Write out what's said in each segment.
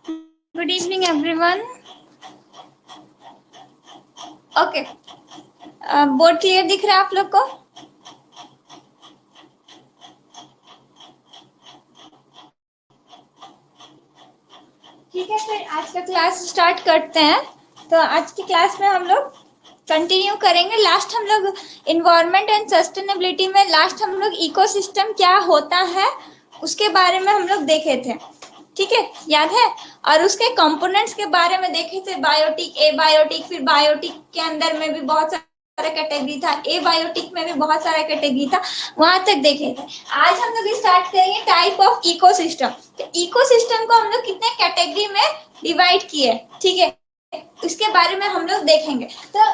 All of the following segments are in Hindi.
Good evening everyone. Okay, board clear दिख रहा है आप लोग को? ठीक है, फिर आज का क्लास स्टार्ट करते हैं। तो आज की क्लास में हम लोग कंटिन्यू करेंगे। लास्ट हम लोग इन्वायरमेंट एंड सस्टेनेबिलिटी में लास्ट हम लोग इकोसिस्टम क्या होता है उसके बारे में हम लोग देखे थे। ठीक है, याद है? और उसके कंपोनेंट्स के बारे में देखे थे, बायोटिक, एबायोटिक, फिर बायोटिक के अंदर में भी बहुत सारा कैटेगरी था, एबायोटिक में भी बहुत सारा कैटेगरी था, वहां तक देखे थे। आज हम लोग स्टार्ट करेंगे टाइप ऑफ इकोसिस्टम। तो इकोसिस्टम को हम लोग कितने कैटेगरी में डिवाइड किए, ठीक है, इसके बारे में हम लोग देखेंगे। तो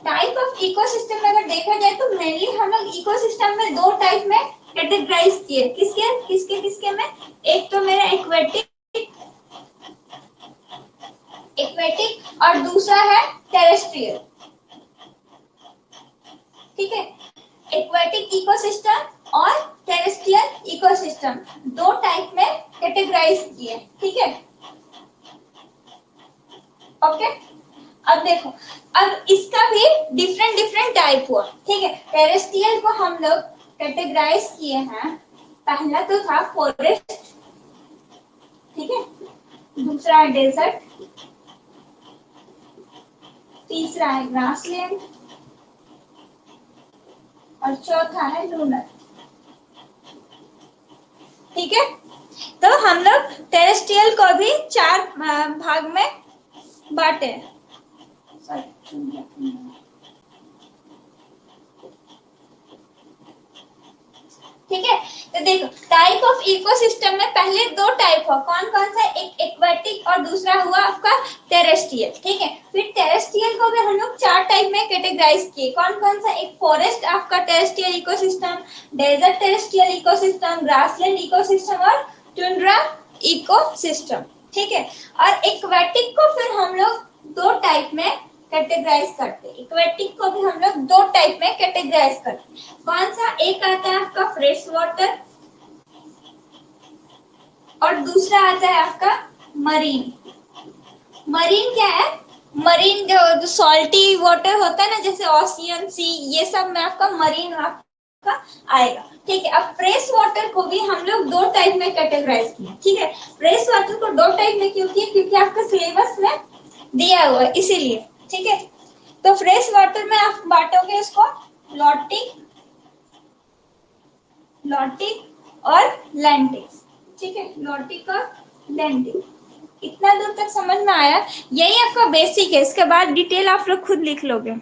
टाइप ऑफ इकोसिस्टम में अगर देखा जाए तो मेनली हम लोग इकोसिस्टम में दो टाइप में कैटेगराइज किए। किसके किसके किसके में? एक तो मेरा एक्वेटिक और दूसरा है टेरेस्ट्रियल। ठीक है, एक्वेटिक इकोसिस्टम और टेरेस्ट्रियल इकोसिस्टम दो टाइप में कैटेगराइज किए। ठीक है, ओके। अब देखो, अब इसका भी डिफरेंट डिफरेंट टाइप हुआ। ठीक है, टेरेस्ट्रियल को हम लोग कैटेगराइज किए हैं। पहला तो था फॉरेस्ट, ठीक है, दूसरा है डेजर्ट, तीसरा है ग्रासलैंड और चौथा है लूनर। ठीक है, तो हम लोग टेरेस्ट्रियल को भी चार भाग में बांटे। ठीक है, तो देखो टाइप ऑफ इकोसिस्टम में पहले दो टाइप हुआ। कौन कौन सा? एक एक्वेटिक और दूसरा हुआ आपका टेरेस्ट्रियल। ठीक है, फिर टेरेस्ट्रियल को भी हम लोग चार टाइप में कैटेगराइज किए। कौन कौन सा? एक फॉरेस्ट आपका terrestrial ecosystem, desert terrestrial ecosystem, grassland ecosystem और टुंड्रा इकोसिस्टम। ठीक है, और एक्वेटिक को फिर हम लोग दो टाइप में कैटेगराइज करते हैं। इक्वेटिक को भी हम लोग दो टाइप में कैटेगराइज करते हैं। कौन सा? एक आता है आपका फ्रेश वाटर और दूसरा आता है आपका मरीन। मरीन क्या है? मरीन जो सॉल्टी वाटर होता है ना, जैसे ओशियन, सी, ये सब में आपका मरीन आपका आएगा। ठीक है, अब फ्रेश वाटर को भी हम लोग दो टाइप में कैटेगराइज किया। ठीक है, फ्रेश वाटर को दो टाइप में क्यों किया? क्योंकि आपका सिलेबस में दिया हुआ है, इसीलिए। ठीक है, तो फ्रेश वाटर में आप बांटोगे उसको लॉटिक, लॉटिक और लेंटिक। ठीक है, लॉटिक और लेंटिक। इतना दूर तक समझ में आया? यही आपका बेसिक है, इसके बाद डिटेल आप लोग खुद लिख लोगे।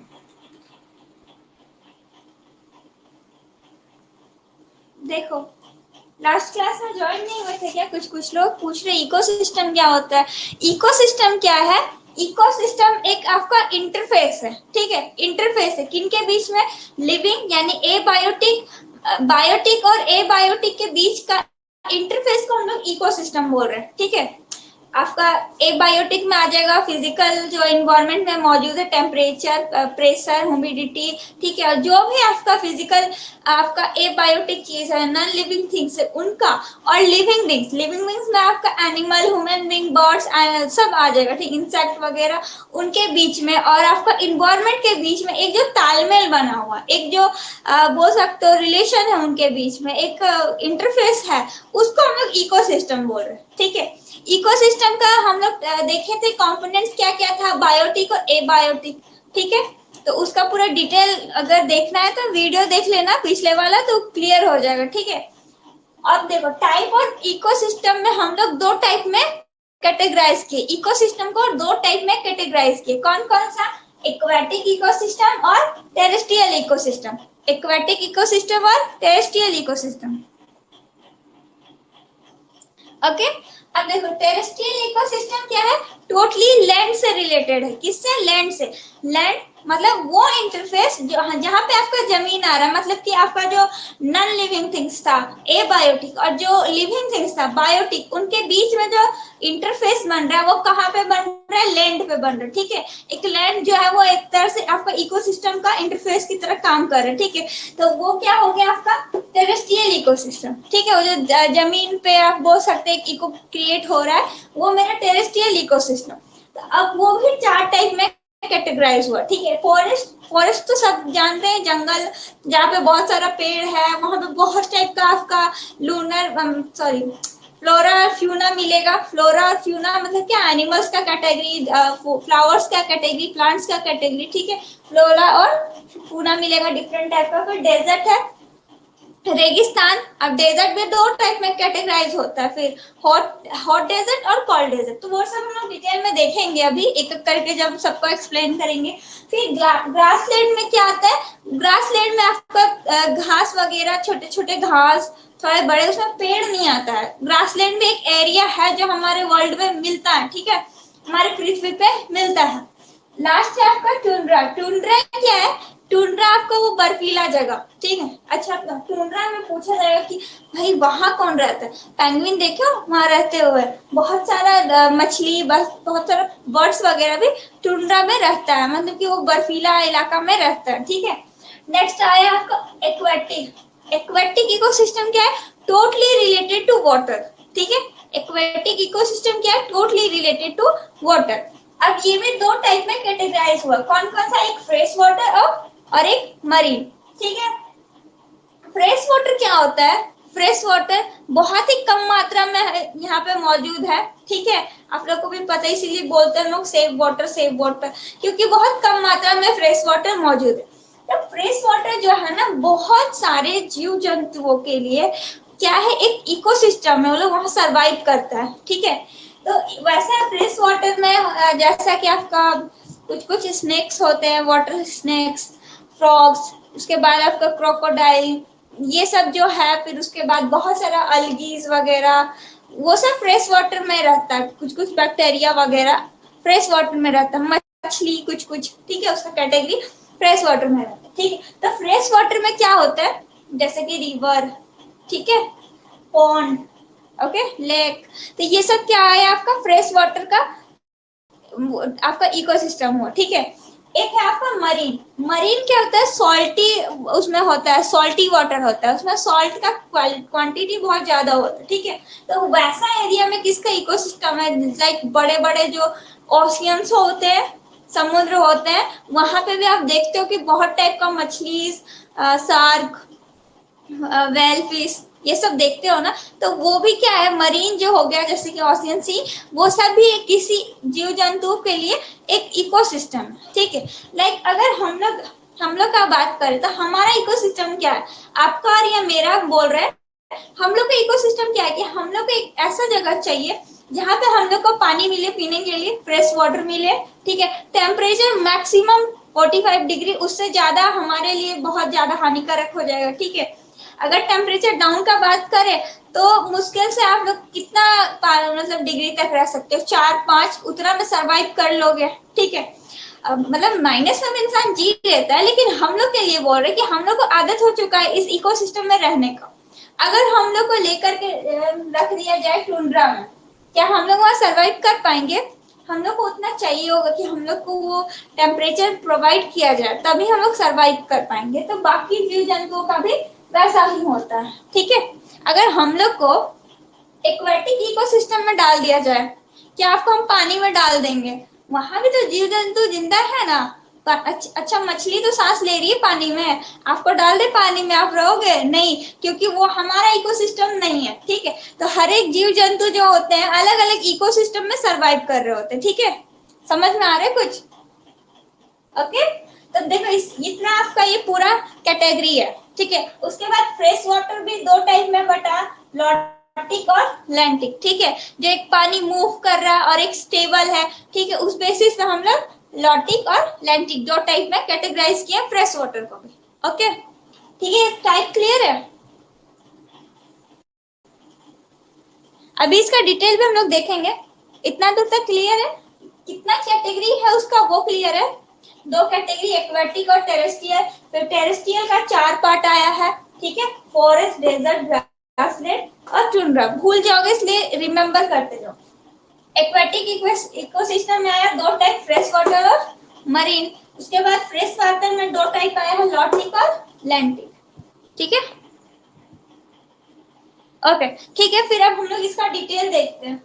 देखो, लास्ट क्लास में ज्वाइन नहीं हुए थे क्या? कुछ कुछ लोग पूछ रहे इकोसिस्टम क्या होता है। इकोसिस्टम क्या है? इकोसिस्टम एक आपका इंटरफेस है। ठीक है, इंटरफेस है किनके बीच में? लिविंग यानी ए बायोटिक, बायोटिक और ए बायोटिक के बीच का इंटरफेस को हम लोग इकोसिस्टम बोल रहे हैं। ठीक है, आपका एबायोटिक में आ जाएगा फिजिकल जो इन्वायरमेंट में मौजूद है, टेम्परेचर, प्रेशर, ह्यूमिडिटी। ठीक है, और जो भी आपका फिजिकल आपका एबायोटिक चीज है, नॉन लिविंग थिंग्स है उनका, और लिविंग बींग्स, लिविंग बींग्स में आपका एनिमल, ह्यूमन बींग, बर्ड्स सब आ जाएगा। ठीक, इंसेक्ट वगैरह उनके बीच में, और आपका इन्वायरमेंट के बीच में एक जो तालमेल बना हुआ, एक जो बोल सकते हो रिलेशन है उनके बीच में, एक इंटरफेस है, उसको हम लोग इकोसिस्टम बोल रहे हैं। ठीक है, इकोसिस्टम का हम लोग देखे थे कंपोनेंट्स क्या क्या था, बायोटिक और एबायोटिक। ठीक है, तो उसका पूरा डिटेल अगर देखना है तो वीडियो देख लेना पिछले वाला, तो क्लियर हो जाएगा। ठीक है, अब देखो टाइप ऑफ इकोसिस्टम में हम लोग दो टाइप में कैटेगराइज किए। इकोसिस्टम को दो टाइप में कैटेगराइज किए। कौन कौन सा? एक्वेटिक इकोसिस्टम और टेरेस्ट्रियल इकोसिस्टम। एक्वेटिक इकोसिस्टम और टेरेस्ट्रियल इकोसिस्टम। ओके, अब देखो टेरेस्ट्रियल इकोसिस्टम क्या है? टोटली लैंड से रिलेटेड है। किससे? लैंड से। लैंड मतलब वो इंटरफेस जो जहां पे आपका जमीन आ रहा है, मतलब कि आपका जो नॉन लिविंग थिंग्स था एबायोटिक और जो लिविंग थिंग्स था बायोटिक, उनके बीच में जो इंटरफेस बन रहा है वो कहाँ पे बन रहा है? लैंड पे बन रहा है। ठीक है, एक लैंड जो है वो एक तरह से आपका इकोसिस्टम का इंटरफेस की तरह काम कर रहा है। ठीक है, तो वो क्या हो गया आपका टेरेस्ट्रियल इकोसिस्टम। ठीक है, वो जो जमीन पे आप बोल सकते हैं इको क्रिएट हो रहा है, वो मेरा टेरेस्ट्रियल इकोसिस्टम। तो अब वो भी 4 टाइप में कैटेगराइज हुआ, ठीक है। फॉरेस्ट, फॉरेस्ट तो सब जानते हैं, जंगल जहाँ पे बहुत सारा पेड़ है, वहां पे बहुत टाइप का आपका लूनर सॉरी फ्लोरा और फ्यूना मिलेगा। फ्लोरा और फ्यूना मतलब क्या, एनिमल्स का कैटेगरी, फ्लावर्स का कैटेगरी, प्लांट्स का कैटेगरी, ठीक है। फ्लोरा और फ्यूना मिलेगा डिफरेंट टाइप का। फिर डेजर्ट है, रेगिस्तान। अब डेजर्ट में 2 टाइप में कैटेगराइज होता है, फिर हॉट हॉट डेजर्ट और कोल्ड डेजर्ट। तो वो सब हम लोग डिटेल में देखेंगे अभी एक एक करके जब सबको एक्सप्लेन करेंगे। फिर ग्रासलैंड में क्या आता है, ग्रासलैंड में आपका घास वगैरह, छोटे छोटे घास, थोड़े बड़े, उसमें पेड़ नहीं आता है। ग्रासलैंड में एक एरिया है जो हमारे वर्ल्ड में मिलता है, ठीक है, हमारे पृथ्वी पे मिलता है। लास्ट है आपका टुंड्रा। टुंड्रा क्या है, टुंड्रा आपका वो बर्फीला जगह, ठीक है। अच्छा, टुंड्रा में पूछा जाएगा कि भाई वहां कौन रहता है, पेंगुइन देखे हो वहां रहते हुए, बहुत सारा मछली, बस बहुत सारा बर्ड्स वगैरह भी टुंड्रा में रहता है, मतलब कि वो बर्फीला इलाका में रहता है, ठीक है। नेक्स्ट आया आपका एक्वेटिक। एक्वेटिक इकोसिस्टम क्या है, टोटली रिलेटेड टू वाटर, ठीक है। एक्वेटिक इकोसिस्टम क्या है, टोटली रिलेटेड टू वाटर। अब ये भी 2 टाइप में कैटेगराइज हुआ, कौन कौन सा, एक फ्रेश वाटर और एक मरीन, ठीक है। फ्रेश वाटर क्या होता है, फ्रेश वाटर बहुत ही कम मात्रा में यहाँ पे मौजूद है, ठीक है। आप लोग को भी पता है, इसीलिए बोलते हैं लोग सेव वाटर, क्योंकि बहुत कम मात्रा में फ्रेश वाटर मौजूद है। तो फ्रेश वाटर जो है ना, बहुत सारे जीव जंतुओं के लिए क्या है, एक इकोसिस्टम है, वो लोग वहां सर्वाइव करता है, ठीक है। तो वैसे फ्रेश वाटर में जैसा कि आपका कुछ कुछ स्नेक्स होते हैं, वाटर स्नेक्स, फ्रॉग्स, उसके बाद आपका क्रोकोडाइल, ये सब जो है, फिर उसके बाद बहुत सारा अलगीज वगैरह, वो सब फ्रेश वाटर में रहता है। कुछ कुछ बैक्टीरिया वगैरह फ्रेश वाटर में रहता है, मछली कुछ कुछ, ठीक है, उसका कैटेगरी फ्रेश वाटर में रहता है, ठीक है। तो फ्रेश वाटर में क्या होता है, जैसे कि रिवर, ठीक है, पॉन्ड, ओके, लेक। तो ये सब क्या है आपका फ्रेश वाटर का आपका इकोसिस्टम हुआ, ठीक है। एक है आपका मरीन। मरीन क्या होता है, सॉल्टी, उसमें होता है सॉल्टी वाटर होता है, उसमें सॉल्ट का क्वांटिटी बहुत ज्यादा होता है, ठीक है। तो वैसा एरिया में किसका इकोसिस्टम है, लाइक बड़े बड़े जो ओशियंस होते हैं, समुद्र होते हैं, वहां पे भी आप देखते हो कि बहुत टाइप का मछली, शार्क, वेल फिश, ये सब देखते हो ना। तो वो भी क्या है, मरीन जो हो गया, जैसे कि ओशियन सी, वो सब भी किसी जीव जंतु के लिए एक इकोसिस्टम है, ठीक है। लाइक अगर हम लोग का बात करें तो हमारा इकोसिस्टम क्या है, आपका और या मेरा बोल रहे हैं, हम लोग का इकोसिस्टम क्या है कि हम लोग को एक ऐसा जगह चाहिए जहां पे हम लोग को पानी मिले पीने के लिए, फ्रेश वाटर मिले, ठीक है। टेम्परेचर मैक्सिमम 45 डिग्री, उससे ज्यादा हमारे लिए बहुत ज्यादा हानिकारक हो जाएगा, ठीक है। अगर टेम्परेचर डाउन का बात करें तो मुश्किल से आप लोग कितना मतलब डिग्री तक रह सकते हो, 4-5, उतना में सरवाइव कर लोगे, ठीक है। मतलब माइनस में भी इंसान जी लेता है, लेकिन हम लोग के लिए बोल रहे हैं कि हम लोग को आदत हो चुका है इस इकोसिस्टम में रहने का। अगर हम लोग को लेकर के रख दिया जाए टुंड्रा में, क्या हम लोग वहां सरवाइव कर पाएंगे, हम लोग को उतना चाहिए होगा कि हम लोग को वो टेम्परेचर प्रोवाइड किया जाए, तभी हम लोग सरवाइव कर पाएंगे। तो बाकी जीव जंतुओं का भी वैसा ही होता है, ठीक है। अगर हम लोग को एक्वेटिक इकोसिस्टम में डाल दिया जाए, क्या आपको हम पानी में डाल देंगे, वहां भी तो जीव जंतु जिंदा है ना। अच्छा, मछली तो सांस ले रही है पानी में, आपको डाल दे पानी में, आप रहोगे नहीं, क्योंकि वो हमारा इकोसिस्टम नहीं है, ठीक है। तो हर एक जीव जंतु जो होते हैं अलग अलग इकोसिस्टम में सरवाइव कर रहे होते हैं, ठीक है। समझ में आ रहा है कुछ, ओके। तो देखो इतना आपका ये पूरा कैटेगरी है, ठीक है। उसके बाद फ्रेश वाटर भी 2 टाइप में बटा, लॉटिक और लैंटिक, ठीक है। जो एक पानी मूव कर रहा है और एक स्टेबल है, ठीक है, उस बेसिस पे हम लोग लॉटिक और लैंटिक 2 टाइप में कैटेगराइज किया फ्रेश वाटर को भी, ओके, ठीक है। टाइप क्लियर है। अभी इसका डिटेल भी हम लोग देखेंगे, इतना दूर तक क्लियर है, कितना कैटेगरी है उसका वो क्लियर है। 2 कैटेगरी, एक्वेटिक और टेरेस्ट्रियल। फिर टेरेस्ट्रियल का 4 पार्ट आया है, ठीक है, फॉरेस्ट, डेजर्ट, ग्रासलैंड और टुंड्रा। भूल जाओगे इसलिए रिमेम्बर करते जाओ। एक्वेटिक इकोसिस्टम में आया 2 टाइप, फ्रेश वाटर और मरीन। उसके बाद फ्रेश वाटर में 2 टाइप आया है, लॉटिक और लैंटिक, ठीक है, ओके, ठीक है। फिर अब हम लोग इसका डिटेल देखते हैं।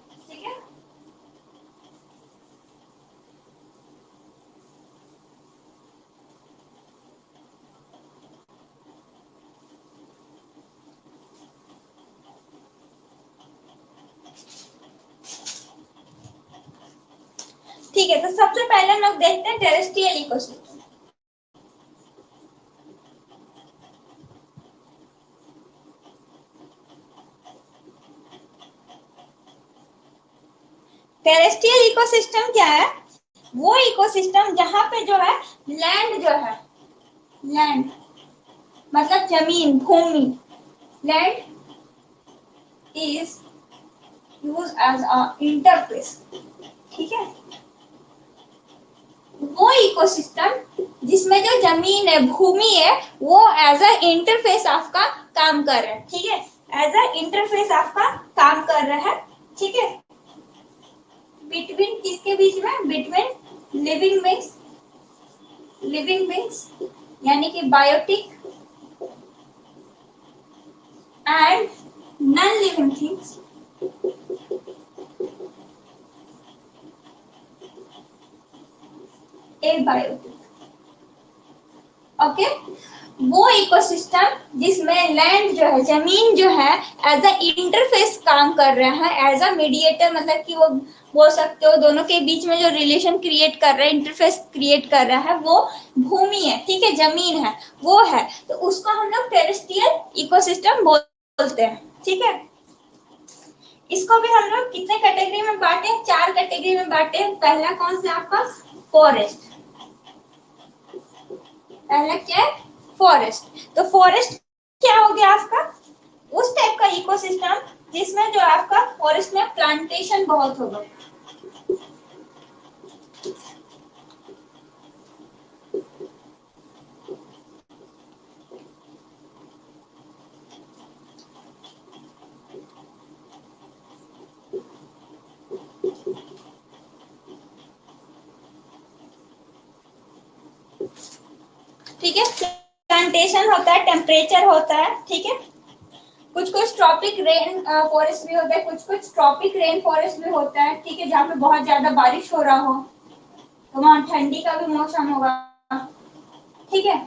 तो सबसे पहले हम लोग देखते हैं टेरेस्ट्रियल इकोसिस्टम। टेरेस्ट्रियल इकोसिस्टम क्या है? वो इकोसिस्टम जहां पे जो है लैंड जो है, लैंड मतलब जमीन, भूमि, land is use as a interface. ठीक है, वो इकोसिस्टम जिसमें जो जमीन है, भूमि है, वो एज अ इंटरफेस आपका काम कर रहा है। ठीक है, एज अ इंटरफेस आपका काम कर रहा है। ठीक है, बिटवीन किसके बीच में? बिटवीन लिविंग बींग्स यानी कि biotic and non living things, abiotic. Okay, वो इकोसिस्टम जिसमें लैंड जो है, जमीन जो है, एज अ इंटरफेस काम कर रहा है, एज अ मीडिएटर, मतलब कि वो बोल सकते हो दोनों के बीच में जो रिलेशन क्रिएट कर रहा है, इंटरफेस क्रिएट कर रहा है, वो भूमि है। ठीक है, जमीन है, वो है, तो उसको हम लोग टेरेस्ट्रियल इकोसिस्टम बोलते हैं। ठीक है, इसको भी हम लोग कितने कैटेगरी में बांटे? 4 कैटेगरी में बांटे। पहला कौन सा आपका? फॉरेस्ट। पहला क्या है? फॉरेस्ट। तो फॉरेस्ट क्या हो गया आपका? उस टाइप का इकोसिस्टम जिसमें जो आपका फॉरेस्ट में प्लांटेशन बहुत होगा। ठीक है, प्लांटेशन होता है, टेम्परेचर होता है। ठीक है, कुछ कुछ ट्रॉपिक रेन फॉरेस्ट भी होता है, कुछ कुछ ट्रॉपिक रेन फॉरेस्ट भी होता है। ठीक है, जहाँ पे बहुत ज्यादा बारिश हो रहा हो, तो वहाँ ठंडी का भी मौसम होगा। ठीक है,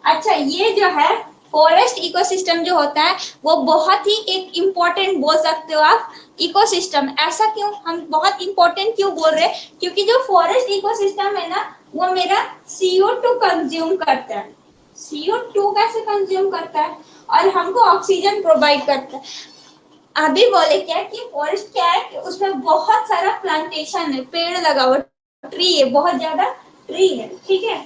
अच्छा, ये जो है फॉरेस्ट इकोसिस्टम जो होता है, वो बहुत ही एक इम्पोर्टेंट बोल सकते हो आप इकोसिस्टम। ऐसा क्यों हम बहुत इंपॉर्टेंट क्यों बोल रहे हैं? क्योंकि जो फॉरेस्ट इकोसिस्टम है ना, वो मेरा CO2 कंज्यूम करता है। CO2 कैसे कंज्यूम करता है? और हमको ऑक्सीजन प्रोवाइड करता है। अभी बोले क्या कि फॉरेस्ट क्या है कि उसमें बहुत सारा प्लांटेशन है, पेड़ लगा हुआ, ट्री है, बहुत ज्यादा ट्री है। ठीक है,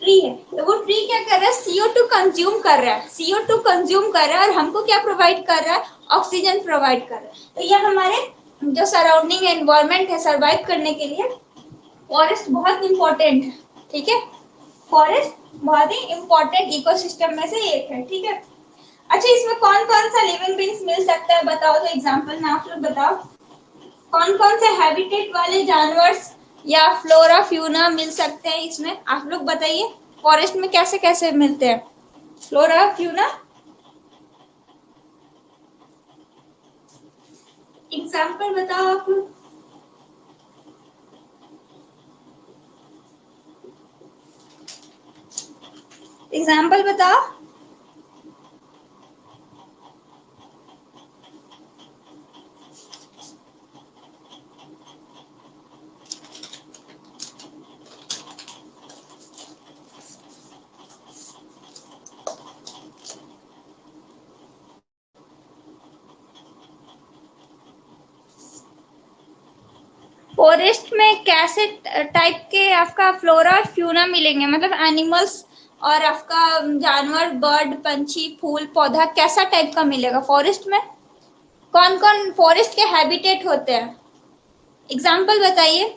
ट्री है, तो वो ट्री क्या कर रहा है? CO2 कंज्यूम कर रहा है, CO2 कंज्यूम कर रहा है, और हमको क्या प्रोवाइड कर रहा है? ऑक्सीजन प्रोवाइड कर रहा है। तो ये हमारे जो सराउंडिंग एनवायरमेंट है, सर्वाइव करने के लिए फॉरेस्ट बहुत इंपॉर्टेंट है। ठीक है, फॉरेस्ट बहुत ही इंपॉर्टेंट इकोसिस्टम में से एक है। ठीक है, अच्छा, इसमें कौन कौन सा लिविंग बींग्स मिल सकता है बताओ? तो एग्जांपल में आप लोग बताओ, कौन कौन से हैबिटेट वाले जानवर्स या फ्लोरा फ्यूना मिल सकते हैं इसमें? आप लोग बताइए, फॉरेस्ट में कैसे कैसे मिलते हैं फ्लोरा फ्यूना? एग्जांपल बताओ आप लोग। एग्जांपल बताओ। फॉरेस्ट में कैसे टाइप के आपका फ्लोरा और फ्यूना मिलेंगे? मतलब एनिमल्स और आपका जानवर, बर्ड, पंछी, फूल, पौधा, कैसा टाइप का मिलेगा फॉरेस्ट में? कौन कौन फॉरेस्ट के हैबिटेट होते हैं? एग्जाम्पल बताइए।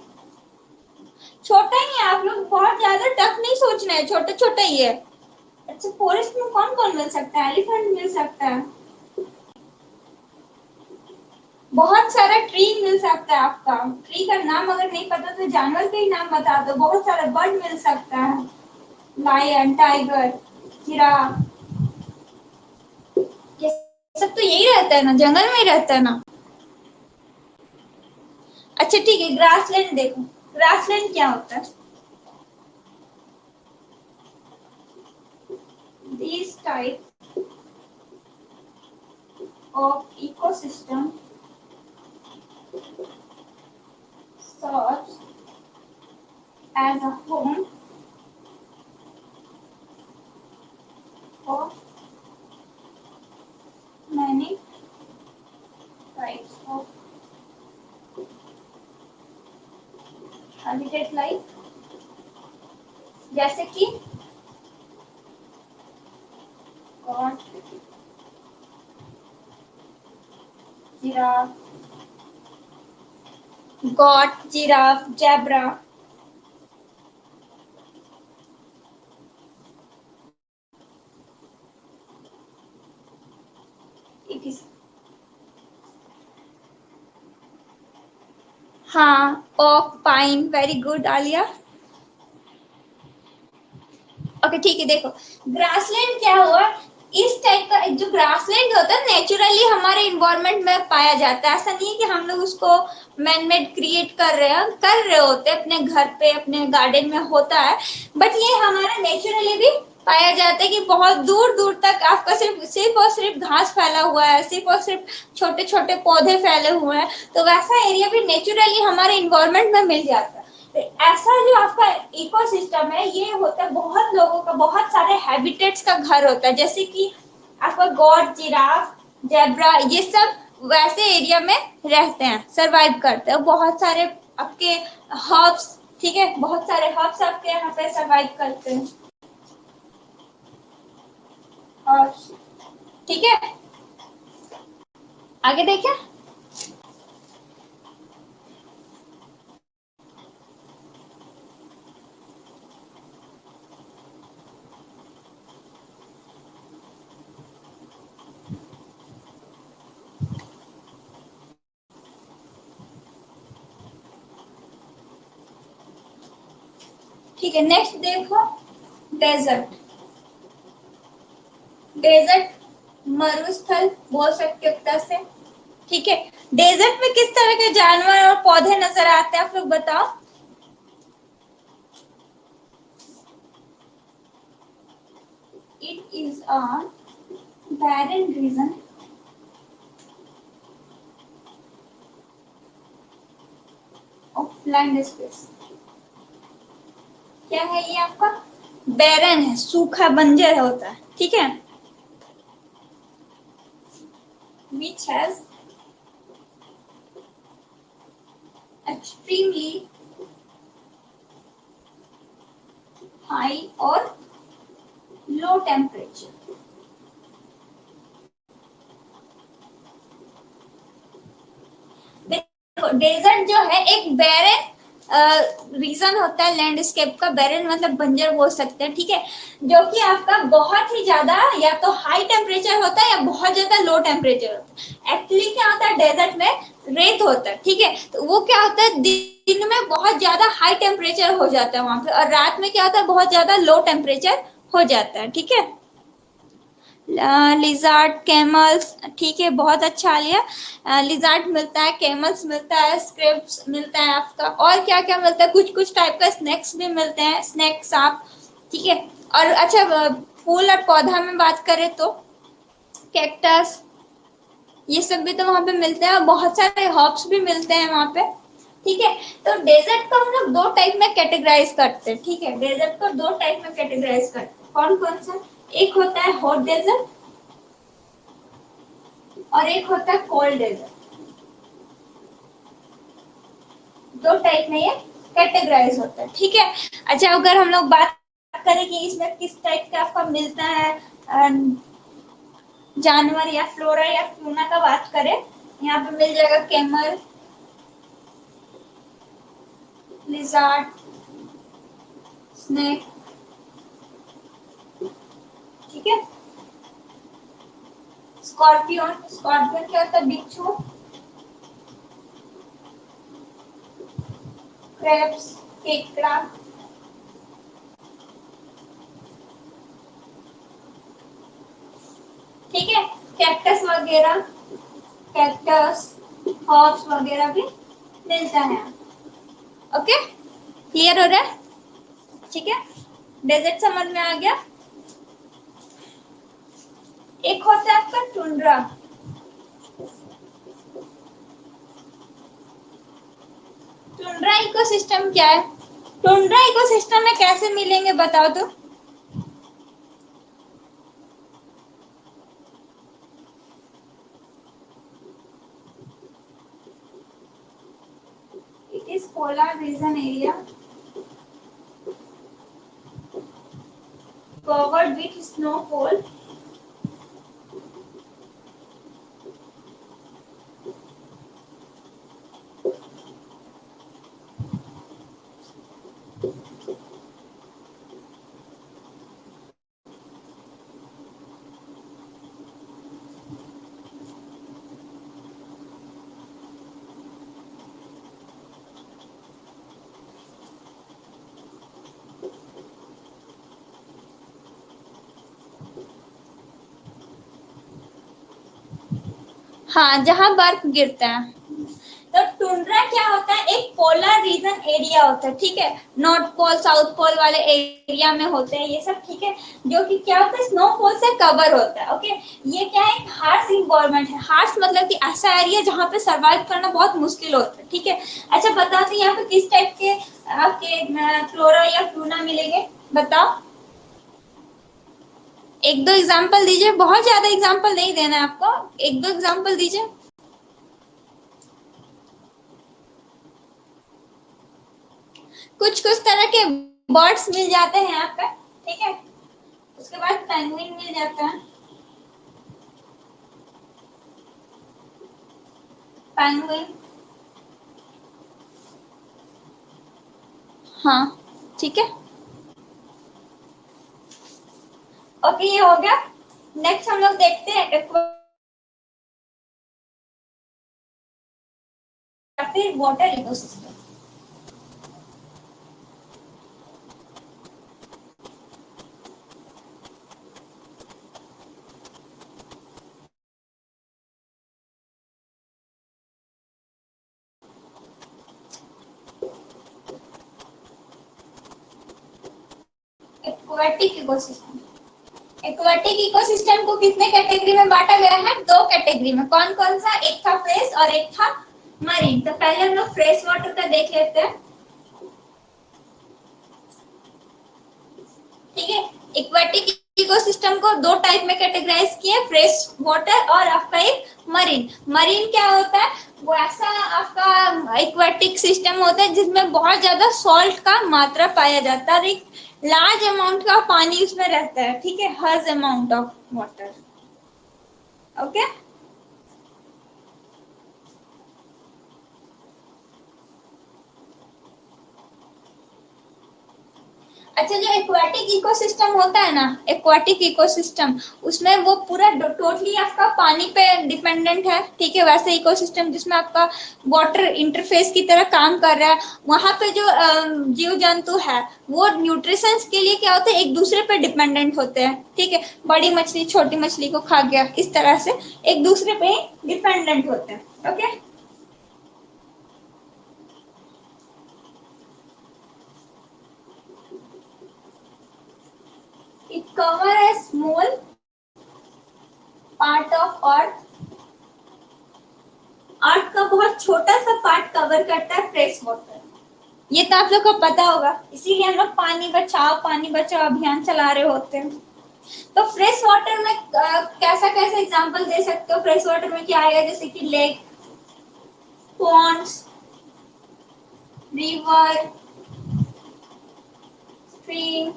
छोटा ही है, आप लोग बहुत ज्यादा टफ नहीं सोचना है, छोटा छोटा ही है। अच्छा, फॉरेस्ट में कौन कौन मिल सकता है? एलिफेंट मिल सकता है, बहुत सारा ट्री मिल सकता है। आपका ट्री का नाम अगर नहीं पता तो जानवर के ही नाम बता दो। बहुत सारा बर्ड मिल सकता है, लायन, टाइगर, जिराफ, ये सब तो यही रहता है ना, जंगल में ही रहता है ना। अच्छा ठीक है, ग्रासलैंड देखो, ग्रासलैंड क्या होता है? This type of ecosystem serves as a home for many types of habitat life, जैसे कि goat, giraffe, zebra, it is, हाँ, oak, pine, very good Alia. Okay ठीक है, देखो ग्रासलैंड क्या हुआ, इस टाइप का जो ग्रासलैंड होता है नेचुरली हमारे इन्वायरमेंट में पाया जाता है, ऐसा नहीं है कि हम लोग उसको मैन मेड क्रिएट कर रहे होते अपने घर पे अपने गार्डन में होता है, बट ये हमारा नेचुरली भी पाया जाता है कि बहुत दूर दूर तक आपका सिर्फ सिर्फ और सिर्फ घास फैला हुआ है, सिर्फ और सिर्फ छोटे छोटे पौधे फैले हुए हैं, तो वैसा एरिया भी नेचुरली हमारे इन्वायरमेंट में मिल जाता है। ऐसा जो आपका इकोसिस्टम है ये होता है बहुत लोगों का, बहुत सारे हैबिटेट्स का घर होता है, जैसे कि आपका गॉड, जिराफ, जेब्रा, ये सब वैसे एरिया में रहते हैं, सरवाइव करते हैं। बहुत सारे आपके हर्ब्स, ठीक है, बहुत सारे हर्ब्स आपके यहाँ पे सरवाइव करते हैं, और ठीक है, आगे देखिए। ठीक है, नेक्स्ट देखो, डेजर्ट। डेजर्ट मरुस्थल बोल सकते हो एक तरह से, ठीक है। डेजर्ट में किस तरह के जानवर और पौधे नजर आते हैं आप लोग बताओ। It is a barren region of land space। क्या है ये आपका, बैरन है, सूखा बंजर होता है, ठीक है। Which has extremely high और low temperature। देखो डेजर्ट जो है एक बैरन रीजन होता है लैंडस्केप का, बैरन मतलब बंजर बोल सकते हैं, ठीक है, जो कि आपका बहुत ही ज्यादा या तो हाई टेम्परेचर होता है या बहुत ज्यादा लो टेम्परेचर होता है। एक्चुअली क्या होता है डेजर्ट में रेत होता है, ठीक है, तो वो क्या होता है दिन में बहुत ज्यादा हाई टेम्परेचर हो जाता है वहां पे, और रात में क्या होता है बहुत ज्यादा लो टेम्परेचर हो जाता है, ठीक है। लिजार्ड, कैमल्स, ठीक है, बहुत अच्छा लिया। लिजार्ड मिलता है, कैमल्स मिलता है, स्क्रिप्स मिलता है आपका, और क्या क्या मिलता है, कुछ कुछ टाइप का स्नैक्स भी मिलते हैं, स्नैक्स आप, ठीक है। और अच्छा फूल और पौधा में बात करें तो कैक्टस, ये सब भी तो वहां पे मिलते हैं, और बहुत सारे हर्ब्स भी मिलते हैं वहां पे, ठीक है। तो डेजर्ट को हम लोग दो टाइप में कैटेगराइज करते हैं, ठीक है, डेजर्ट को दो टाइप में कैटेगराइज करते हैं, कौन कौन सा, एक होता है हॉट डेजर्ट और एक होता है कोल्ड डेजर्ट, दो टाइप में ये कैटेगराइज होता है, ठीक है। अच्छा अगर हम लोग बात करें कि इसमें किस टाइप का आपका मिलता है जानवर या फ्लोरा या फ्यूना का बात करें, यहाँ पे मिल जाएगा कैमल, लिजार्ड, स्नेक, ठीक है। स्कॉर्पियन, स्कॉर्पियन क्या होता है, बिच्छू, क्रेब्स, केकड़ा, ठीक है। कैक्टस वगैरह, कैक्टस, हॉप्स वगैरह भी मिलता है, ओके, क्लियर हो रहा है, ठीक है। डेजर्ट समझ में आ गया। एक होता है आपका टुंड्रा। टुंड्रा इकोसिस्टम क्या है, टुंड्रा इकोसिस्टम में कैसे मिलेंगे बताओ तो। It is polar region area covered with snowfall. हाँ, जहां बर्फ गिरता है। तो टुंड्रा क्या होता है, एक पोलर रीजन एरिया होता है, ठीक है। नॉर्थ पोल साउथ पोल वाले एरिया में होते हैं ये सब, ठीक है। जो कि क्या होता है, स्नोफॉल से कवर होता है। ओके, ये क्या है, हार्श इन्वायरमेंट है। हार्श मतलब कि ऐसा एरिया जहाँ पे सर्वाइव करना बहुत मुश्किल होता है, ठीक है। अच्छा बताओ तो यहाँ पे किस टाइप के आपके फ्लोरा या फ्लूना मिलेंगे, बताओ। एक दो एग्जाम्पल दीजिए, बहुत ज्यादा एग्जाम्पल नहीं देना है आपको, एक दो एग्जाम्पल दीजिए। कुछ कुछ तरह के बर्ड्स मिल जाते हैं यहाँ पे, ठीक है। उसके बाद पेंगुइन मिल जाता है, पेंगुइन। हाँ, ठीक है। ओके, ये हो गया। नेक्स्ट हम लोग देखते हैं water ecosystem. Aquatic ecosystem. Aquatic ecosystem को कितने कैटेगरी में बांटा गया है, दो कैटेगरी में। कौन कौन सा, एक था फ्रेश और एक था मरीन। तो पहले हम लोग फ्रेश वाटर का देख लेते हैं, ठीक है। एक्वाटिक इकोसिस्टम को दो टाइप में कैटेगराइज किया, फ्रेश वाटर और आपका एक मरीन। मरीन क्या होता है, वो ऐसा आपका एक्वाटिक सिस्टम होता है जिसमें बहुत ज्यादा सॉल्ट का मात्रा पाया जाता है और एक लार्ज अमाउंट का पानी उसमें रहता है, ठीक है, हर्ज अमाउंट ऑफ वाटर। ओके। अच्छा, जो एक्वाटिक इकोसिस्टम होता है ना, एक्वाटिक इकोसिस्टम, उसमें वो पूरा टोटली आपका पानी पे डिपेंडेंट है, ठीक है। वैसे इकोसिस्टम जिसमें आपका वाटर इंटरफेस की तरह काम कर रहा है, वहां पे जो जीव जंतु है वो न्यूट्रिशंस के लिए क्या होते हैं, एक दूसरे पे डिपेंडेंट होते हैं, ठीक है। बड़ी मछली छोटी मछली को खा गया, इस तरह से एक दूसरे पे डिपेंडेंट होते हैं। Okay. It cover a small part of earth. Earth का बहुत छोटा सा पार्ट कवर करता है फ्रेश वाटर। ये तो आप लोग को पता होगा, इसीलिए हम लोग पानी बचाओ पानी बचाओ अभियान चला रहे होते हैं। तो फ्रेश वाटर में कैसा कैसा एग्जांपल दे सकते हो, फ्रेश वाटर में क्या आएगा, जैसे कि लेक, पॉन्ड्स, रिवर, स्ट्रीम,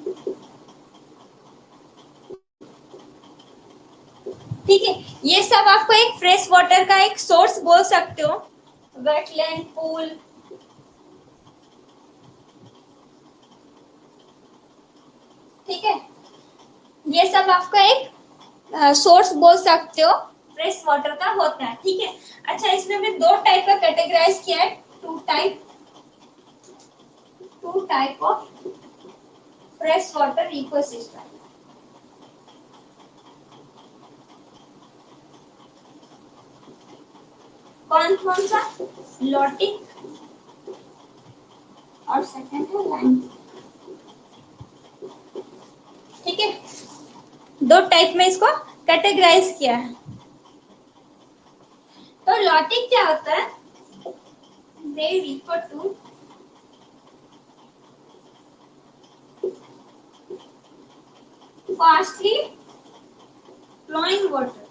ठीक है। ये सब आपको एक फ्रेश वाटर का एक सोर्स बोल सकते हो। वेटलैंड, पूल, ठीक है। ये सब आपका एक सोर्स बोल सकते हो, फ्रेश वाटर का होता है, ठीक है। अच्छा, इसमें भी दो टाइप का कैटेगराइज किया है, two type of fresh water ecosystem. कौन कौन सा, लॉटिक और सेकंड है लैंड, ठीक है। दो टाइप में इसको कैटेगराइज किया है। तो लॉटिक क्या होता है, they refer to fastly flowing water,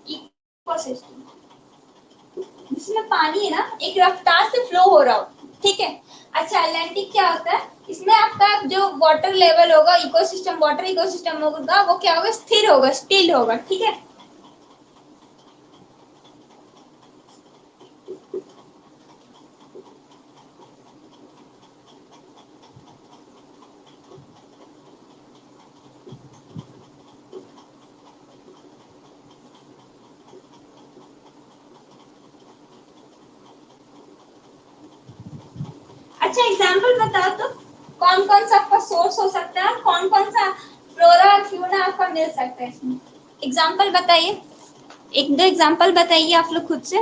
ecosystem जिसमें पानी है ना एक रफ्तार से फ्लो हो रहा हो, ठीक है। अच्छा लैंडिक क्या होता है, इसमें आपका जो वाटर लेवल होगा इकोसिस्टम, वाटर इकोसिस्टम होगा वो क्या होगा, स्थिर होगा, स्टिल होगा, ठीक है। अच्छा एग्जाम्पल बताओ तो, कौन कौन सा आपका सोर्स हो सकता है, कौन कौन सा फ्लोरा और फ्यूना आपका मिल सकता है इसमें, एग्जाम्पल बताइए, एक दो एग्जाम्पल बताइए आप लोग खुद से,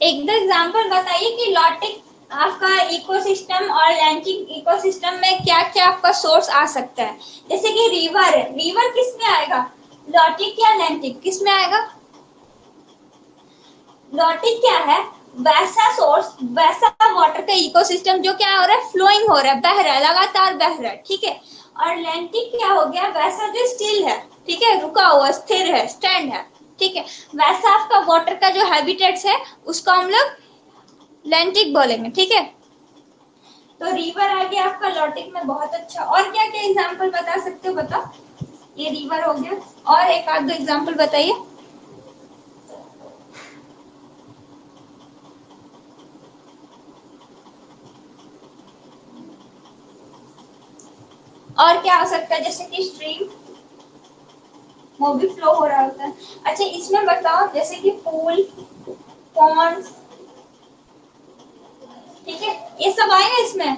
एक दो एग्जाम्पल बताइए कि लॉटिक आपका इकोसिस्टम और लैंचिक इकोसिस्टम में क्या क्या आपका सोर्स आ सकता है। जैसे कि रिवर है, रिवर किस में आएगा, लॉटिक या लैंटिक किस में आएगा, लॉटिक क्या है, वैसा सोर्स वैसा वाटर का इकोसिस्टम जो क्या हो रहा है, फ्लोइंग हो रहा है, बह रहा है, लगातार बह रहा है, ठीक है। और लैंटिक क्या हो गया, वैसा जो स्टिल है, ठीक है, रुका हुआ, स्थिर है, स्टैंड है, ठीक है। वैसा आपका वाटर का जो हैबिटेट्स है उसको हम लोग लैंटिक बोलेंगे, ठीक है। तो रिवर आ गया आपका लॉटिक में, बहुत अच्छा। और क्या क्या एग्जांपल बता सकते हो बताओ, ये रिवर हो गया, और एक आध दो एग्जांपल बताइए। और क्या हो सकता है, जैसे कि स्ट्रीम, वो भी फ्लो हो रहा होता है। अच्छा इसमें बताओ, जैसे कि पूल, पॉन्ड, ठीक है, ये सब आएगा इसमें।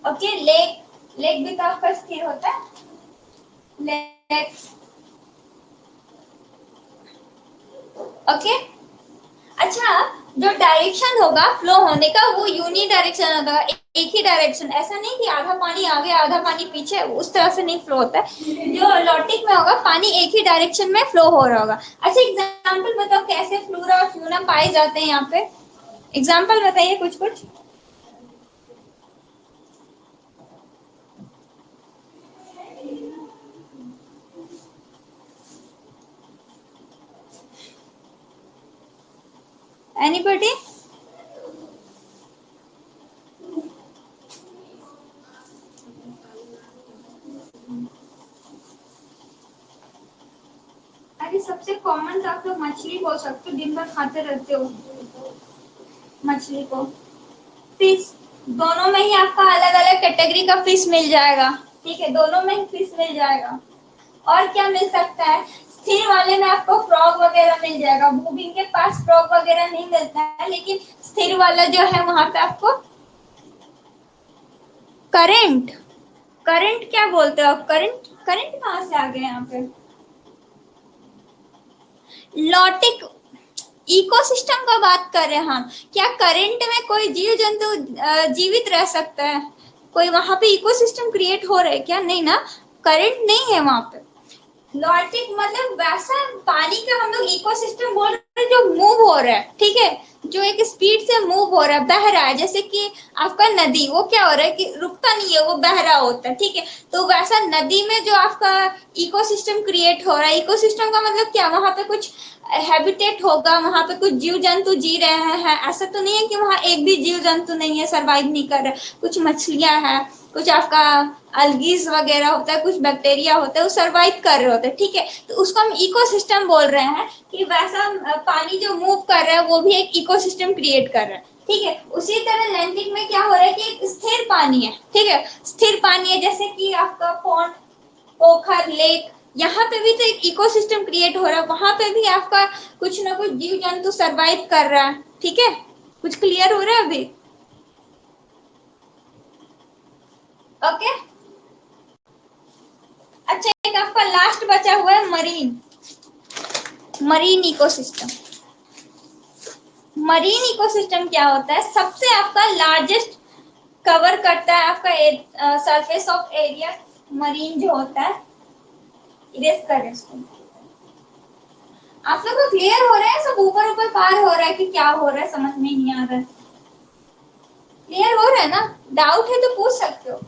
ओके लेक, लेक भी तो आपका स्थिर होता है, लेक, ओके। अच्छा जो डायरेक्शन होगा फ्लो होने का वो यूनि डायरेक्शन होगा, एक ही डायरेक्शन, ऐसा नहीं कि आधा पानी आगे आधा पानी पीछे, उस तरह से नहीं फ्लो होता है। जो लॉटिक में होगा पानी एक ही डायरेक्शन में फ्लो हो रहा होगा। अच्छा एग्जांपल बताओ कैसे फ्लोरा और फ्यूना पाए जाते हैं यहाँ पे, एग्जांपल बताइए कुछ कुछ। एनीबॉडी, अरे सबसे कॉमन तो आप लोग मछली बोल सकते हो, दिन भर खाते रहते हो मछली को। फिश, दोनों में ही आपका अलग अलग कैटेगरी का फिश मिल जाएगा, ठीक है, दोनों में ही फिश मिल जाएगा। और क्या मिल सकता है, स्थिर वाले में आपको फ्रॉग वगैरह मिल जाएगा, मूविंग के पास फ्रॉग वगैरह नहीं मिलता है, लेकिन स्थिर वाला जो है वहां पे आपको करंट, करंट क्या बोलते हो आप, करंट, करंट कहाँ से आ गए यहाँ पे, लॉटिक इकोसिस्टम का बात कर रहे हैं हम, क्या करंट में कोई जीव जंतु जीवित रह सकता है, कोई वहां पे इकोसिस्टम क्रिएट हो रहा है क्या, नहीं ना, करंट नहीं है वहां पे। लॉजिक मतलब वैसा पानी का हम लोग इकोसिस्टम बोल रहे हैं जो मूव हो रहा है, ठीक है, जो एक स्पीड से मूव हो रहा है, बह रहा है, जैसे कि आपका नदी, वो क्या हो रहा है कि रुकता नहीं है, वो बह रहा होता है, ठीक है। तो वैसा नदी में जो आपका इकोसिस्टम क्रिएट हो रहा है, इकोसिस्टम का मतलब क्या, वहां पे कुछ हैबिटेट होगा, वहां पे कुछ जीव जंतु जी रहे हैं, ऐसा तो नहीं है कि वहां एक भी जीव जंतु नहीं है, सरवाइव नहीं कर रहे, कुछ मछलियां हैं, कुछ आपका अल्गीज वगैरह होता है, कुछ बैक्टीरिया होता है, वो सरवाइव कर रहे होते हैं, ठीक है। तो उसको हम इकोसिस्टम बोल रहे हैं कि वैसा पानी जो मूव कर रहा है वो भी एक इकोसिस्टम क्रिएट कर रहा है, ठीक है। उसी तरह लैंडिक में क्या हो रहा है कि एक स्थिर पानी है, ठीक है, स्थिर पानी है, जैसे कि आपका पॉन्ड, पोखर, लेक, यहाँ पे भी तो एक इकोसिस्टम क्रिएट हो रहा है, वहां पे भी आपका कुछ ना कुछ जीव जंतु सरवाइव कर रहा है, ठीक है। कुछ क्लियर हो रहा है अभी, ओके। अच्छा एक आपका लास्ट बचा हुआ है marine, marine ecosystem. Marine ecosystem क्या होता है, सबसे आपका लार्जेस्ट कवर करता है आपका सरफेस ऑफ एरिया, मरीन जो होता है, इरेज कर इसको। आप लोग को क्लियर हो रहा है, सब ऊपर ऊपर पार हो रहा है कि क्या हो रहा है, समझ में नहीं आ रहा है। क्लियर हो रहा है ना? डाउट है तो पूछ सकते हो।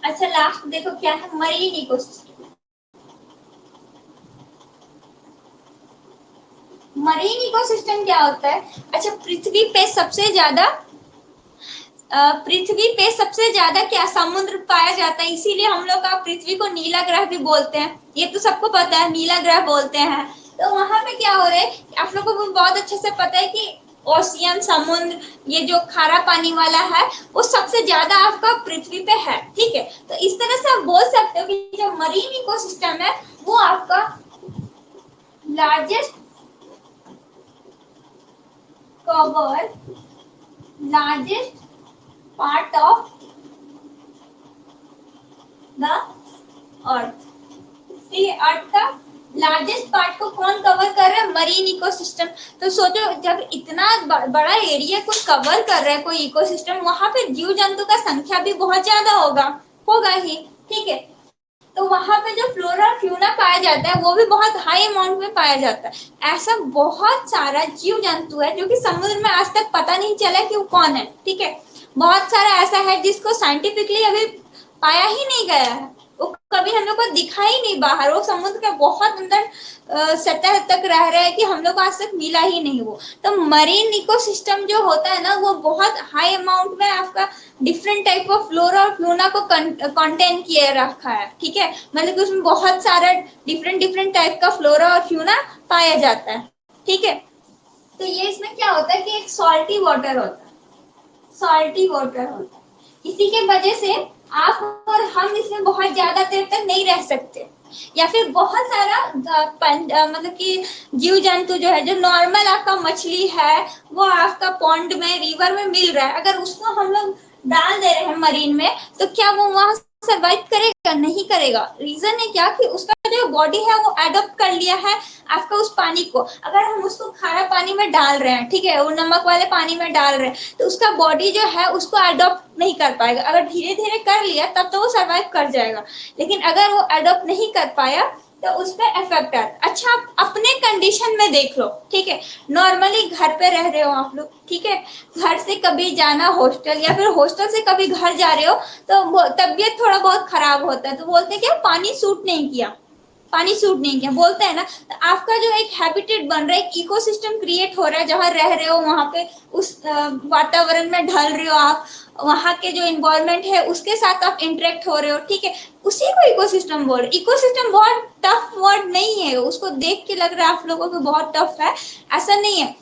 अच्छा लास्ट देखो क्या है, मरीन इकोसिस्टम। मरीन इकोसिस्टम क्या होता है? अच्छा पृथ्वी पे सबसे ज्यादा पृथ्वी पे सबसे ज्यादा क्या समुद्र पाया जाता है, इसीलिए हम लोग का पृथ्वी को नीला ग्रह भी बोलते हैं, ये तो सबको पता है, नीला ग्रह बोलते हैं। तो वहां पे क्या हो रहा है, आप लोगों को बहुत अच्छे से पता है कि ओशियन, समुद्र, ये जो खारा पानी वाला है वो सबसे ज्यादा आपका पृथ्वी पे है। ठीक है, तो इस तरह से आप बोल सकते हो कि जो मरीन इकोसिस्टम है वो आपका largest cover largest part of the earth. ठीक है, अर्थ का लार्जेस्ट पार्ट को कौन कवर कर रहा है? Marine ecosystem. तो सोचो जब इतना बड़ा एरिया को कवर कर रहा है कोई इकोसिस्टम, वहां पे जीव जंतु का संख्या भी बहुत ज्यादा होगा, होगा ही। ठीक है, तो वहां पे जो फ्लोरा और फ्यूना पाया जाता है वो भी बहुत हाई अमाउंट में पाया जाता है। ऐसा बहुत सारा जीव जंतु है जो कि समुद्र में आज तक पता नहीं चला कि वो कौन है। ठीक है, बहुत सारा ऐसा है जिसको साइंटिफिकली अभी पाया ही नहीं गया है, वो कभी हम लोग को दिखा ही नहीं बाहर, वो समुद्र के बहुत अंदर सतह तक रह रहे हैं कि हम लोग को आज तक मिला ही नहीं वो। तो मरीन इकोसिस्टम जो होता है ना वो बहुत हाई अमाउंट में आपका डिफरेंट टाइप ऑफ फ्लोरा और फ्लोना को कंटेन किए रखा है। ठीक है, मतलब कि उसमें बहुत सारा डिफरेंट डिफरेंट टाइप का फ्लोरा और फ्यूना पाया जाता है। ठीक है, तो ये इसमें क्या होता है कि एक सॉल्टी वाटर होता है, सॉल्टी वाटर होता है, इसी के वजह से आप और हम इसमें बहुत ज्यादा देर तक नहीं रह सकते, या फिर बहुत सारा मतलब कि जीव जंतु जो है, जो नॉर्मल आपका मछली है वो आपका पॉन्ड में, रिवर में मिल रहा है, अगर उसको हम लोग डाल दे रहे हैं मरीन में, तो क्या वो वहां सर्वाइव करेगा? नहीं करेगा। रीजन है क्या कि उसका जो बॉडी है वो एडॉप्ट कर लिया है आपका उस पानी को। अगर हम उसको खारा पानी में डाल रहे हैं, ठीक है, वो नमक वाले पानी में डाल रहे हैं, तो उसका बॉडी जो है उसको एडॉप्ट नहीं कर पाएगा। अगर धीरे धीरे कर लिया तब तो वो सर्वाइव कर जाएगा, लेकिन अगर वो एडॉप्ट नहीं कर पाया तो उस पर इफेक्ट आता है। अच्छा आप अपने कंडीशन में देख लो, ठीक है, नॉर्मली घर पे रह रहे हो आप लोग, ठीक है, घर से कभी जाना हॉस्टल, या फिर हॉस्टल से कभी घर जा रहे हो, तो तबीयत थोड़ा बहुत खराब होता है, तो बोलते हैं क्या पानी सूट नहीं किया, पानी सूट नहीं किया बोलते हैं ना। तो आपका जो एक हैबिटेट बन रहा है, एक इकोसिस्टम क्रिएट हो रहा है, जहां रह रहे हो वहां पे उस वातावरण में ढल रहे हो आप, वहां के जो इन्वायरमेंट है उसके साथ आप इंटरेक्ट हो रहे हो, ठीक है, उसी को इकोसिस्टम बोल रहे। इकोसिस्टम बहुत टफ वर्ड नहीं है, उसको देख के लग रहा है आप लोगों को बहुत टफ है, ऐसा नहीं है।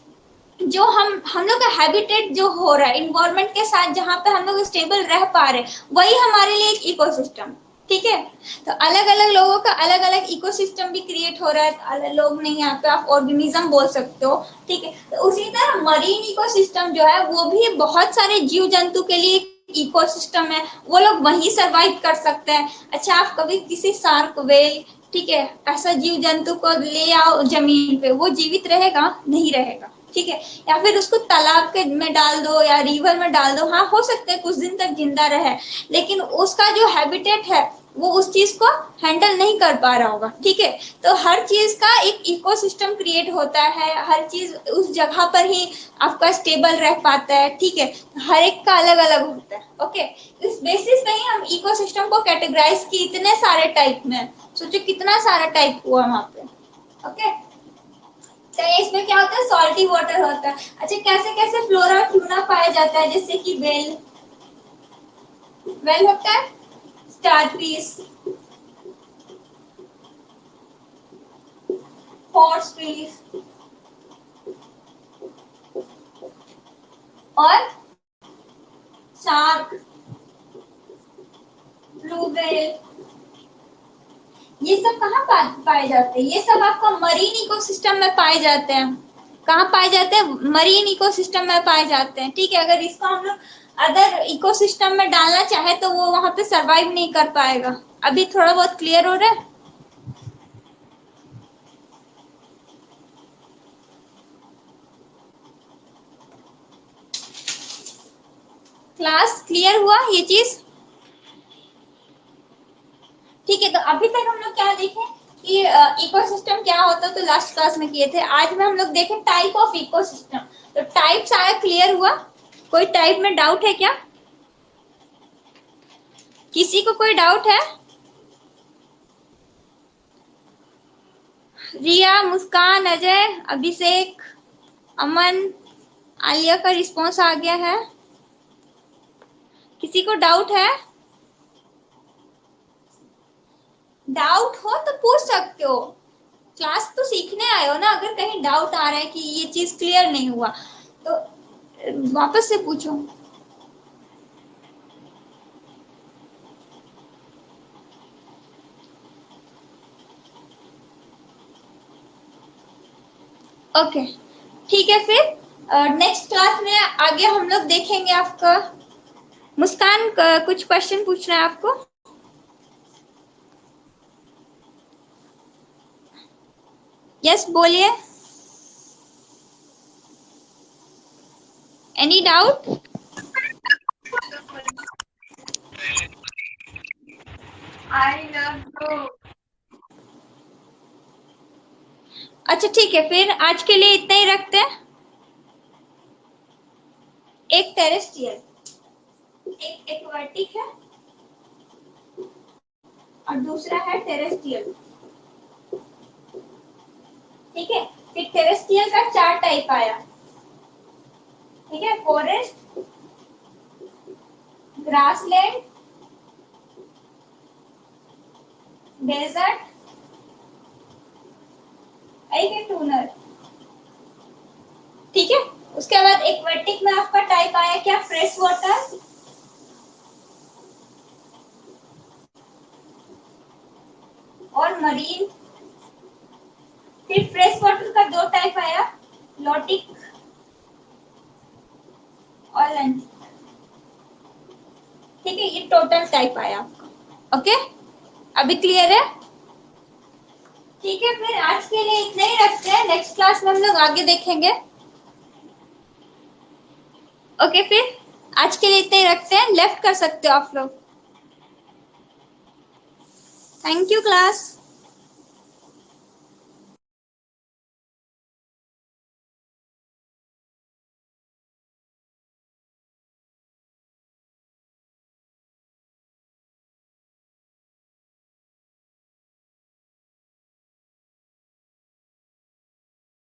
जो हम लोग का हैबिटेट जो हो रहा है इन्वायरमेंट के साथ, जहाँ पे हम लोग स्टेबल रह पा रहे, वही हमारे लिए एक इकोसिस्टम। ठीक है, तो अलग अलग लोगों का अलग अलग इकोसिस्टम भी क्रिएट हो रहा है, अलग लोग नहीं, यहाँ पे आप ऑर्गेनिज्म बोल सकते हो। ठीक है, तो उसी तरह मरीन इकोसिस्टम जो है वो भी बहुत सारे जीव जंतु के लिए इकोसिस्टम है, वो लोग वहीं सरवाइव कर सकते हैं। अच्छा आप कभी किसी शार्क, वेल, ठीक है, ऐसा जीव जंतु को ले आओ जमीन पे, वो जीवित रहेगा? नहीं रहेगा। ठीक है, या फिर उसको तालाब के में डाल दो या रिवर में डाल दो, हाँ हो सकता है कुछ दिन तक जिंदा रहे, लेकिन उसका जो हैबिटेट है वो उस चीज को हैंडल नहीं कर पा रहा होगा। ठीक है, तो हर चीज का एक इकोसिस्टम क्रिएट होता है, हर चीज उस जगह पर ही आपका स्टेबल रह पाता है। ठीक है, हर एक का अलग अलग होता है। ओके, इस बेसिस पे ही हम इकोसिस्टम को कैटेगराइज की इतने सारे टाइप में, सोचो कितना सारा टाइप हुआ वहां पे। ओके, तो इसमें क्या होता है, सॉल्टी वाटर होता है। अच्छा कैसे कैसे फ्लोरा ट्यूना पाया जाता है, जैसे कि वेल, वेल होता है, स्टारफिश, हॉर्स फिश और शार्क, ब्लू वेल, ये सब कहाँ पाए जाते हैं? ये सब आपका मरीन इकोसिस्टम में पाए जाते हैं। कहाँ पाए जाते हैं? मरीन इकोसिस्टम में पाए जाते हैं। ठीक है, अगर इसको हम लोग अदर इकोसिस्टम में डालना चाहे तो वो वहां पे सरवाइव नहीं कर पाएगा। अभी थोड़ा बहुत क्लियर हो रहा है? क्लास क्लियर हुआ ये चीज? ठीक है, तो अभी तक हम लोग क्या देखे कि इकोसिस्टम क्या होता है तो लास्ट क्लास में किए थे। आज में हम लोग देखें टाइप ऑफ इकोसिस्टम। तो टाइप सारा क्लियर हुआ? कोई टाइप में डाउट है क्या? किसी को कोई डाउट है? रिया, मुस्कान, अजय, अभिषेक, अमन, आलिया का रिस्पॉन्स आ गया है। किसी को डाउट है? डाउट हो तो पूछ सकते हो। क्लास तो सीखने आए हो ना। अगर कहीं डाउट आ रहा है कि ये चीज क्लियर नहीं हुआ तो वापस से पूछो। ओके, ठीक है। फिर नेक्स्ट क्लास में आगे हम लोग देखेंगे आपका। मुस्कान कुछ क्वेश्चन पूछना है आपको? यस, बोलिए। Any doubt? I love you. अच्छा ठीक है, फिर आज के लिए इतना ही रखते हैं। एक टेरेस्ट्रियल, एक एक्वाटिक है और दूसरा है टेरेस्ट्रियल। ठीक है, फिर टेरेस्ट्रियल का चार टाइप आया। ठीक है, फॉरेस्ट, ग्रासलैंड, डेजर्ट, एक टूनर। ठीक है, उसके बाद एक्वेटिक में आपका टाइप आया क्या? फ्रेश वाटर और मरीन। फिर फ्रेश वाटर का दो टाइप आया, लॉटिक और लंच। ठीक है, ये टोटल टाइप आया आपका। ओके, अभी क्लियर है? ठीक है, फिर आज के लिए इतना ही रखते हैं। नेक्स्ट क्लास में हम लोग आगे देखेंगे। ओके, फिर आज के लिए इतना ही रखते हैं। लेफ्ट कर सकते हो आप लोग। Thank you class.